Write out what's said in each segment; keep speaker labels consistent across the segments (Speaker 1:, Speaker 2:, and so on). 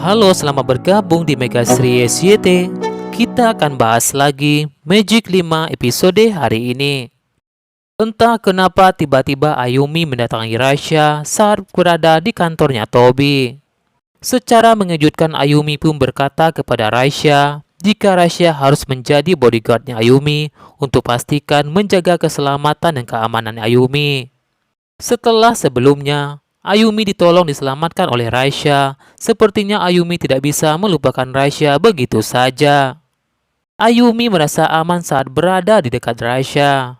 Speaker 1: Halo, selamat bergabung di Mega Sri SYT. Kita akan bahas lagi Magic 5 episode hari ini. Entah kenapa tiba-tiba Ayumi mendatangi Rasya saat berada di kantornya Tobi. Secara mengejutkan, Ayumi pun berkata kepada Rasya jika Rasya harus menjadi bodyguardnya Ayumi untuk pastikan menjaga keselamatan dan keamanan Ayumi. Setelah sebelumnya Ayumi ditolong diselamatkan oleh Rasya, sepertinya Ayumi tidak bisa melupakan Rasya begitu saja. Ayumi merasa aman saat berada di dekat Rasya.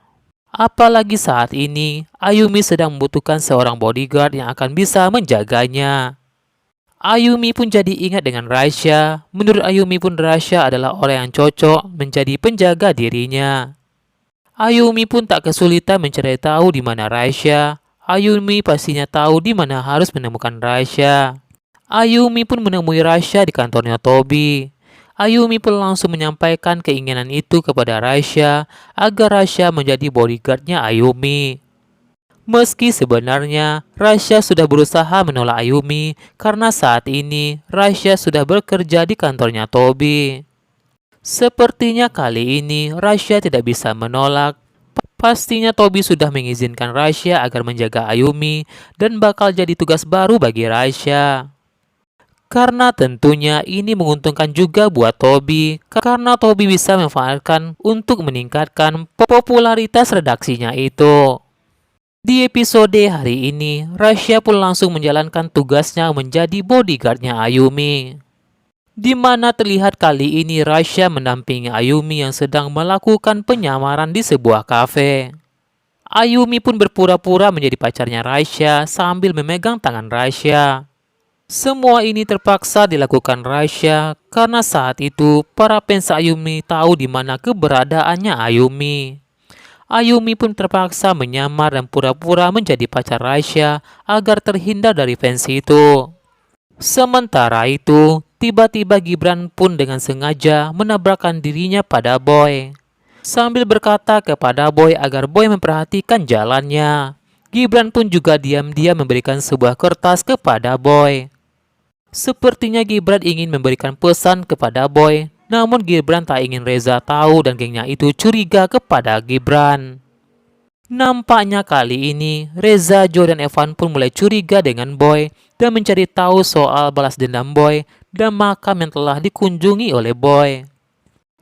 Speaker 1: Apalagi saat ini, Ayumi sedang membutuhkan seorang bodyguard yang akan bisa menjaganya. Ayumi pun jadi ingat dengan Rasya. Menurut Ayumi pun Rasya adalah orang yang cocok menjadi penjaga dirinya. Ayumi pun tak kesulitan mencari tahu di mana Rasya. Ayumi pastinya tahu di mana harus menemukan Rasya. Ayumi pun menemui Rasya di kantornya Tobi. Ayumi pun langsung menyampaikan keinginan itu kepada Rasya agar Rasya menjadi bodyguardnya Ayumi. Meski sebenarnya Rasya sudah berusaha menolak Ayumi karena saat ini Rasya sudah bekerja di kantornya Tobi. Sepertinya kali ini Rasya tidak bisa menolak. Pastinya Tobi sudah mengizinkan Rasya agar menjaga Ayumi dan bakal jadi tugas baru bagi Rasya. Karena tentunya ini menguntungkan juga buat Tobi, karena Tobi bisa memanfaatkan untuk meningkatkan popularitas redaksinya itu. Di episode hari ini, Rasya pun langsung menjalankan tugasnya menjadi bodyguardnya Ayumi. Di mana terlihat kali ini Rasya mendampingi Ayumi yang sedang melakukan penyamaran di sebuah kafe. Ayumi pun berpura-pura menjadi pacarnya Rasya sambil memegang tangan Rasya. Semua ini terpaksa dilakukan Rasya karena saat itu para fans Ayumi tahu di mana keberadaannya Ayumi. Ayumi pun terpaksa menyamar dan pura-pura menjadi pacar Rasya agar terhindar dari fans itu. Sementara itu, tiba-tiba Gibran pun dengan sengaja menabrakkan dirinya pada Boy. Sambil berkata kepada Boy agar Boy memperhatikan jalannya. Gibran pun juga diam-diam memberikan sebuah kertas kepada Boy. Sepertinya Gibran ingin memberikan pesan kepada Boy, namun Gibran tak ingin Reza tahu dan gengnya itu curiga kepada Gibran. Nampaknya kali ini Reza, Joe, dan Evan pun mulai curiga dengan Boy dan mencari tahu soal balas dendam Boy dan makam yang telah dikunjungi oleh Boy.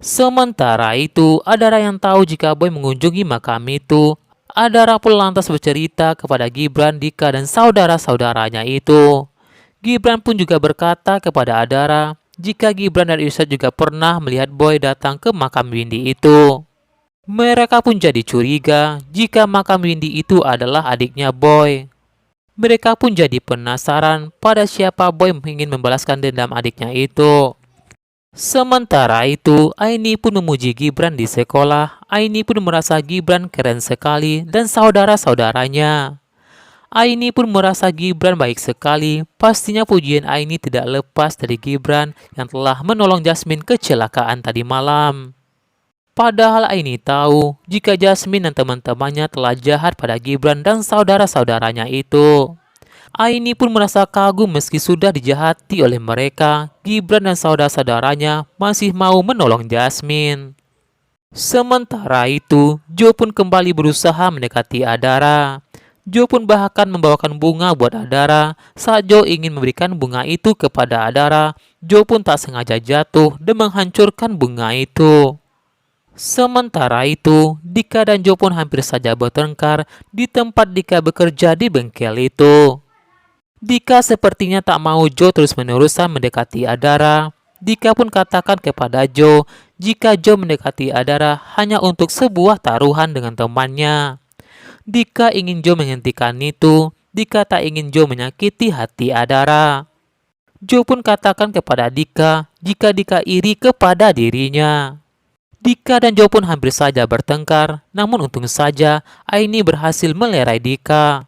Speaker 1: Sementara itu, Adara yang tahu jika Boy mengunjungi makam itu. Adara pun lantas bercerita kepada Gibran, Dika, dan saudara-saudaranya itu. Gibran pun juga berkata kepada Adara jika Gibran dan Irsyad juga pernah melihat Boy datang ke makam Windy itu. Mereka pun jadi curiga jika makam Windy itu adalah adiknya Boy. Mereka pun jadi penasaran pada siapa Boy ingin membalaskan dendam adiknya itu. Sementara itu, Aini pun memuji Gibran di sekolah. Aini pun merasa Gibran keren sekali dan saudara-saudaranya. Aini pun merasa Gibran baik sekali. Pastinya pujian Aini tidak lepas dari Gibran yang telah menolong Jasmine kecelakaan tadi malam. Padahal Aini tahu jika Jasmine dan teman-temannya telah jahat pada Gibran dan saudara-saudaranya itu. Aini pun merasa kagum meski sudah dijahati oleh mereka, Gibran dan saudara-saudaranya masih mau menolong Jasmine. Sementara itu, Joe pun kembali berusaha mendekati Adara. Joe pun bahkan membawakan bunga buat Adara. Saat Joe ingin memberikan bunga itu kepada Adara, Joe pun tak sengaja jatuh dan menghancurkan bunga itu. Sementara itu, Dika dan Joe pun hampir saja bertengkar di tempat Dika bekerja di bengkel itu. Dika sepertinya tak mau Joe terus-menerusan mendekati Adara. Dika pun katakan kepada Joe jika Joe mendekati Adara hanya untuk sebuah taruhan dengan temannya. Dika ingin Joe menghentikan itu. Dika tak ingin Joe menyakiti hati Adara. Joe pun katakan kepada Dika jika Dika iri kepada dirinya. Dika dan Joe pun hampir saja bertengkar, namun untung saja Aini berhasil melerai Dika.